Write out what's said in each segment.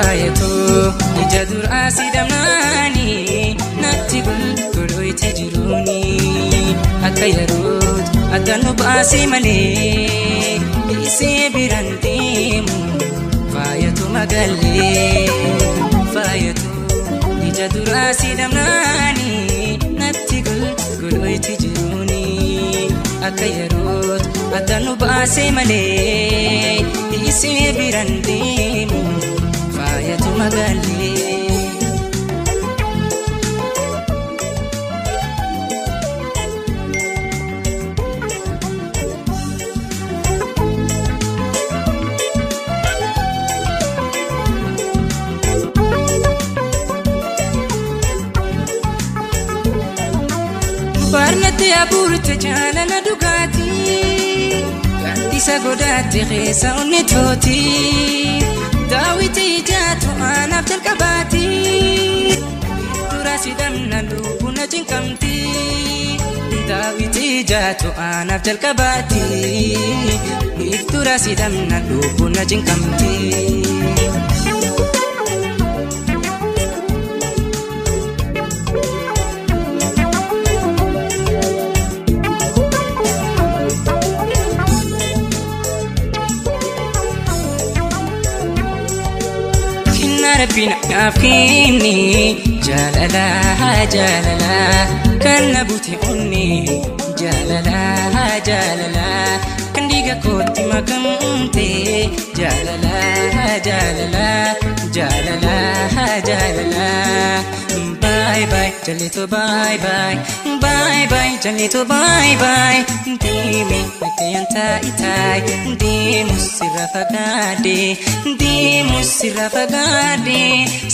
faayatu ija duraa sidamnaani natti gulgulooyti jiruuni akka yeroot adda nu baasii malee isee biran deemu faayatu magallee faayatu ija duraa sidamnaani natti gulgulooyti jiruuni akka yeroot adda nu baasii malee isee biran deemu faayatu magallee. barnate aburte jaalala dhugaati gaaddisa godhatte keessa onni tooti daawiti ijaatu anaaf jalqabaati dura sidamna lubbuna cinqamti daawiti ijaatu anaaf jalqabaati dura sidamna lubbuna cinqamti. Rabbina afkini jalala jalala kana buti onni jalala jalala kandiga koti makamte jalala jalala jalala jalala bye bye jalito bye bye bye bye jalito bye bye dimi makayanta itai dimu sirafagade dimu sirafagade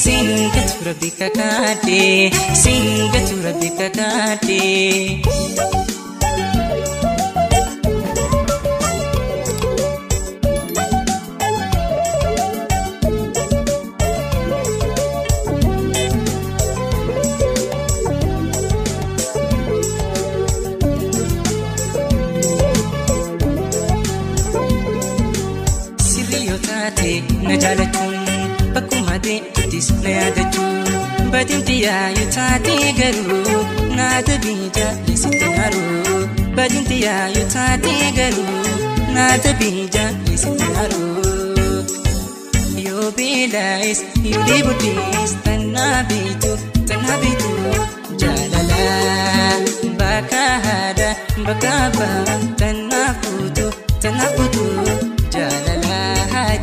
singatu rabbika kade singatu rabbika kade. Najalachuun bakkuma deemtis na yaadachuun badintiyaa yoo taate garuu naata bija leessite haroo badintiyaa yoo taate garuu naata bija leessite haroo yoo beelaayis yoo dheeboddees tanaa biitu jaalala bakka haadha bakka abbaa tanaa fuutu jalala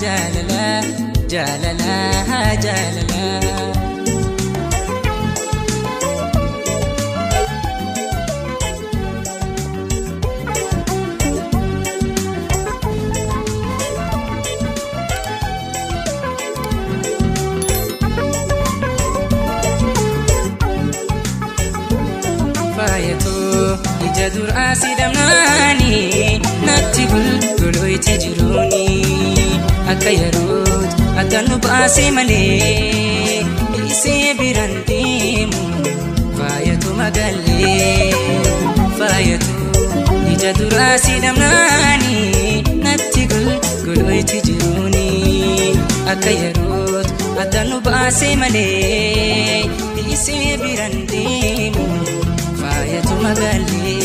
jalala jalala jalala. faayatu ija duraa sidamnaani natti gulgulooyti jiruuni akka yeroot adda nu baasii malee isee biran deemu faayatu magallee faayatu ija duraa sidamnaani natti gulgulooyti jiruuni akka yeroot adda nu baasii malee isee biran deemu faayatu magallee.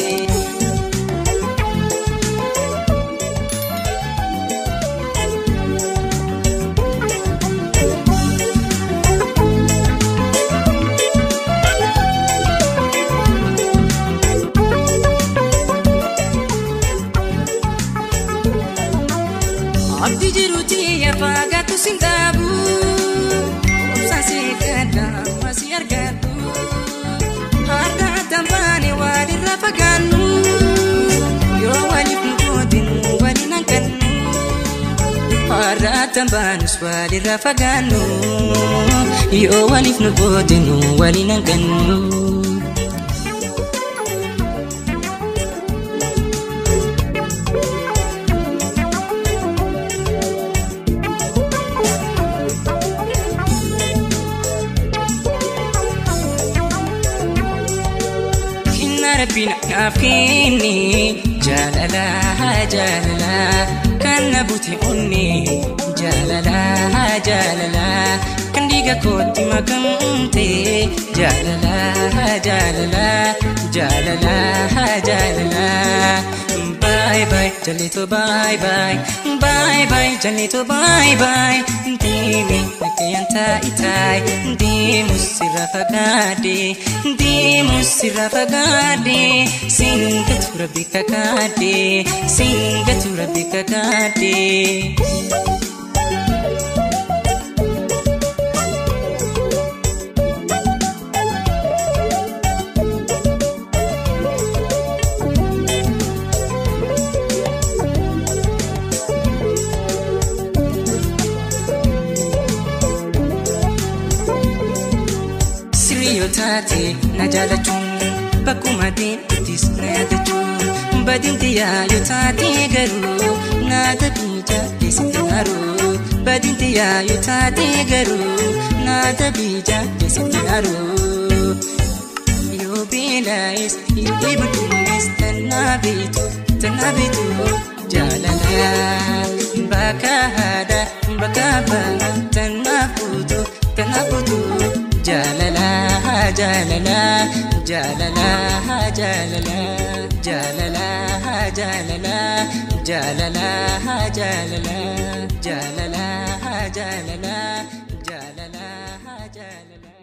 Abdi jiruti ya fagatu sindabu obsasi kada masih argatu harta tambani wali rafaganu yo wali pudin wali nangkanu harta tambani wali rafaganu yo wali pudin wali nangkanu. Rabbina afkini jalala jalala kana buti onni jalala jaalala kan dhiiga kootti makamte jaalala jaalala jaalala jaalala bye bye jalito bye bye bye bye jalito bye bye dimi nakayanta itay dimu sirra fagade singatu rabbika kade Tate na jalachuun bakkuma deemtis na yaadachuun badintiyaa yoo taate garuu naata biija keessatti haruu badintiyaa yoo taate garuu naata biija keessatti haruu yoo beelaayis yoo eebbatuunis tannaa beetu jaalala bakka haadha bakka abbaa tannaa fuutu jaalala jaalala jaalala jaalala jaalala jaalala jaalala jaalala jaalala jaalala jaalala jaalala